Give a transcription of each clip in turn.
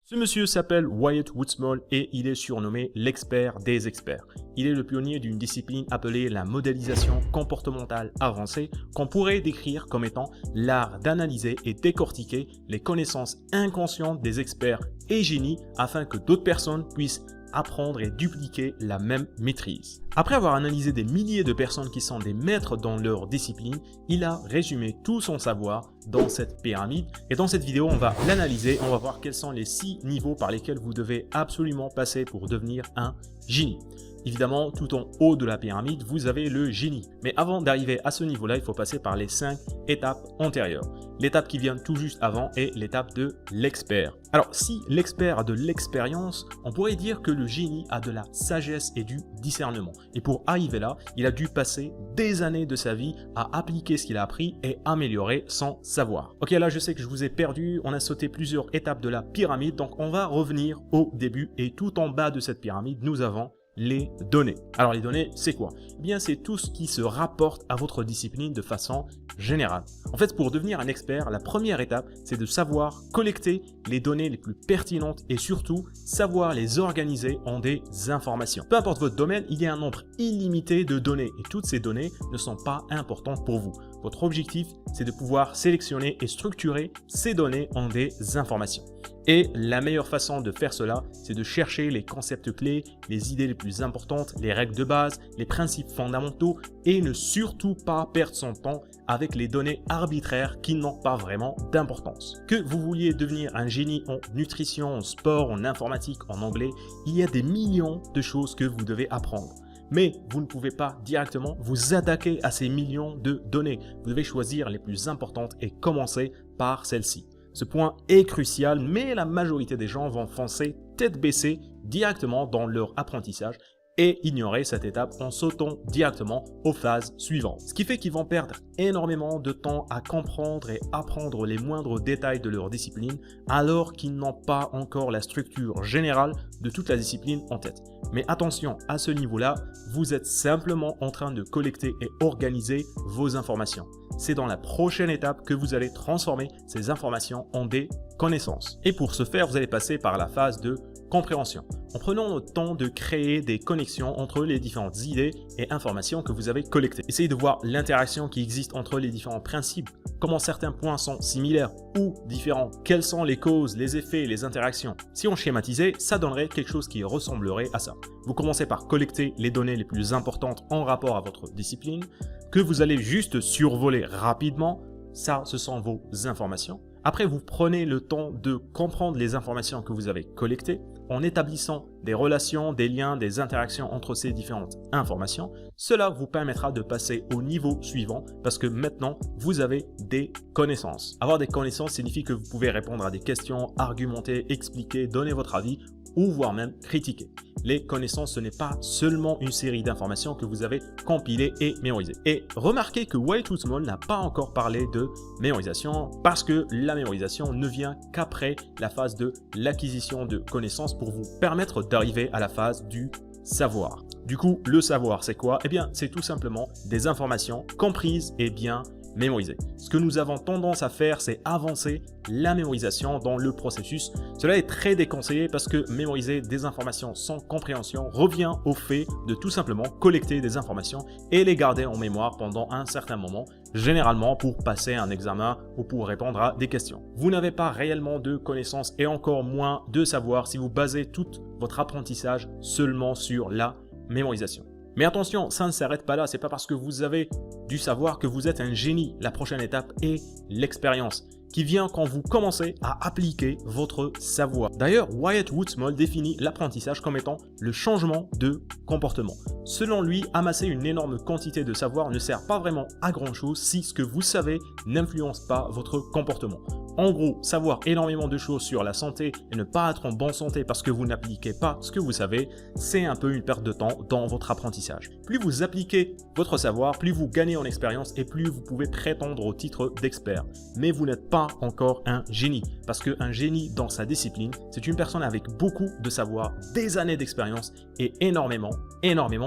Ce monsieur s'appelle Wyatt Woodsmall et il est surnommé l'expert des experts. Il est le pionnier d'une discipline appelée la modélisation comportementale avancée qu'on pourrait décrire comme étant l'art d'analyser et décortiquer les connaissances inconscientes des experts et génies afin que d'autres personnes puissent apprendre et dupliquer la même maîtrise. Après avoir analysé des milliers de personnes qui sont des maîtres dans leur discipline, il a résumé tout son savoir dans cette pyramide. Et dans cette vidéo, on va l'analyser, on va voir quels sont les 6 niveaux par lesquels vous devez absolument passer pour devenir un génie. Évidemment, tout en haut de la pyramide, vous avez le génie. Mais avant d'arriver à ce niveau-là, il faut passer par les 5 étapes antérieures. L'étape qui vient tout juste avant est l'étape de l'expert. Alors, si l'expert a de l'expérience, on pourrait dire que le génie a de la sagesse et du discernement. Et pour arriver là, il a dû passer des années de sa vie à appliquer ce qu'il a appris et améliorer son savoir. Ok, là, je sais que je vous ai perdu. On a sauté plusieurs étapes de la pyramide. Donc, on va revenir au début. Et tout en bas de cette pyramide, nous avons les données. Alors les données, c'est quoi? Eh bien, c'est tout ce qui se rapporte à votre discipline de façon générale. En fait, pour devenir un expert, la première étape, c'est de savoir collecter les données les plus pertinentes et surtout savoir les organiser en des informations. Peu importe votre domaine, il y a un nombre illimité de données et toutes ces données ne sont pas importantes pour vous. Votre objectif, c'est de pouvoir sélectionner et structurer ces données en des informations. Et la meilleure façon de faire cela, c'est de chercher les concepts clés, les idées les plus importantes, les règles de base, les principes fondamentaux et ne surtout pas perdre son temps avec les données arbitraires qui n'ont pas vraiment d'importance. Que vous vouliez devenir un génie en nutrition, en sport, en informatique, en anglais, il y a des millions de choses que vous devez apprendre. Mais vous ne pouvez pas directement vous attaquer à ces millions de données. Vous devez choisir les plus importantes et commencer par celles-ci. Ce point est crucial, mais la majorité des gens vont foncer tête baissée directement dans leur apprentissage et ignorer cette étape en sautant directement aux phases suivantes. Ce qui fait qu'ils vont perdre énormément de temps à comprendre et apprendre les moindres détails de leur discipline alors qu'ils n'ont pas encore la structure générale de toute la discipline en tête. Mais attention, à ce niveau-là, vous êtes simplement en train de collecter et organiser vos informations. C'est dans la prochaine étape que vous allez transformer ces informations en des connaissances. Et pour ce faire, vous allez passer par la phase de compréhension, en prenant le temps de créer des connexions entre les différentes idées et informations que vous avez collectées. Essayez de voir l'interaction qui existe entre les différents principes, comment certains points sont similaires ou différents, quelles sont les causes, les effets, les interactions. Si on schématisait, ça donnerait quelque chose qui ressemblerait à ça. Vous commencez par collecter les données les plus importantes en rapport à votre discipline, que vous allez juste survoler rapidement. Ça, ce sont vos informations. Après, vous prenez le temps de comprendre les informations que vous avez collectées en établissant des relations, des liens, des interactions entre ces différentes informations. Cela vous permettra de passer au niveau suivant parce que maintenant, vous avez des connaissances. Avoir des connaissances signifie que vous pouvez répondre à des questions, argumenter, expliquer, donner votre avis ou voire même critiquer. Les connaissances, ce n'est pas seulement une série d'informations que vous avez compilées et mémorisées. Et remarquez que Wyatt Woodsmall n'a pas encore parlé de mémorisation parce que la mémorisation ne vient qu'après la phase de l'acquisition de connaissances pour vous permettre d'arriver à la phase du savoir. Du coup, le savoir, c'est quoi? Eh bien, c'est tout simplement des informations comprises et bien mémoriser. Ce que nous avons tendance à faire, c'est avancer la mémorisation dans le processus. Cela est très déconseillé parce que mémoriser des informations sans compréhension revient au fait de tout simplement collecter des informations et les garder en mémoire pendant un certain moment, généralement pour passer un examen ou pour répondre à des questions. Vous n'avez pas réellement de connaissances et encore moins de savoir si vous basez tout votre apprentissage seulement sur la mémorisation. Mais attention, ça ne s'arrête pas là, c'est pas parce que vous avez du savoir que vous êtes un génie. La prochaine étape est l'expérience, qui vient quand vous commencez à appliquer votre savoir. D'ailleurs, Wyatt Woodsmall définit l'apprentissage comme étant le changement de comportement. Selon lui, amasser une énorme quantité de savoir ne sert pas vraiment à grand chose si ce que vous savez n'influence pas votre comportement. En gros, savoir énormément de choses sur la santé et ne pas être en bonne santé parce que vous n'appliquez pas ce que vous savez, c'est un peu une perte de temps dans votre apprentissage. Plus vous appliquez votre savoir, plus vous gagnez en expérience et plus vous pouvez prétendre au titre d'expert. Mais vous n'êtes pas encore un génie parce qu'un génie dans sa discipline, c'est une personne avec beaucoup de savoir, des années d'expérience et énormément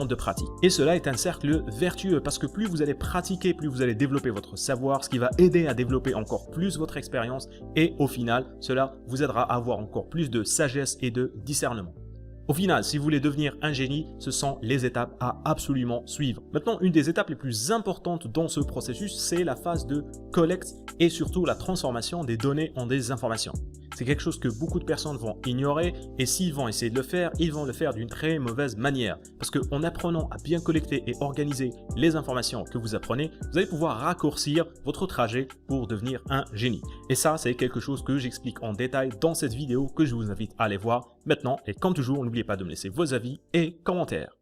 de pratique. Et cela est un cercle vertueux parce que plus vous allez pratiquer, plus vous allez développer votre savoir, ce qui va aider à développer encore plus votre expérience d'expérience et au final, cela vous aidera à avoir encore plus de sagesse et de discernement. Au final, si vous voulez devenir un génie, ce sont les étapes à absolument suivre. Maintenant, une des étapes les plus importantes dans ce processus, c'est la phase de collecte et surtout la transformation des données en des informations. C'est quelque chose que beaucoup de personnes vont ignorer et s'ils vont essayer de le faire, ils vont le faire d'une très mauvaise manière. Parce qu'en apprenant à bien collecter et organiser les informations que vous apprenez, vous allez pouvoir raccourcir votre trajet pour devenir un génie. Et ça, c'est quelque chose que j'explique en détail dans cette vidéo que je vous invite à aller voir maintenant. Et comme toujours, n'oubliez pas de me laisser vos avis et commentaires.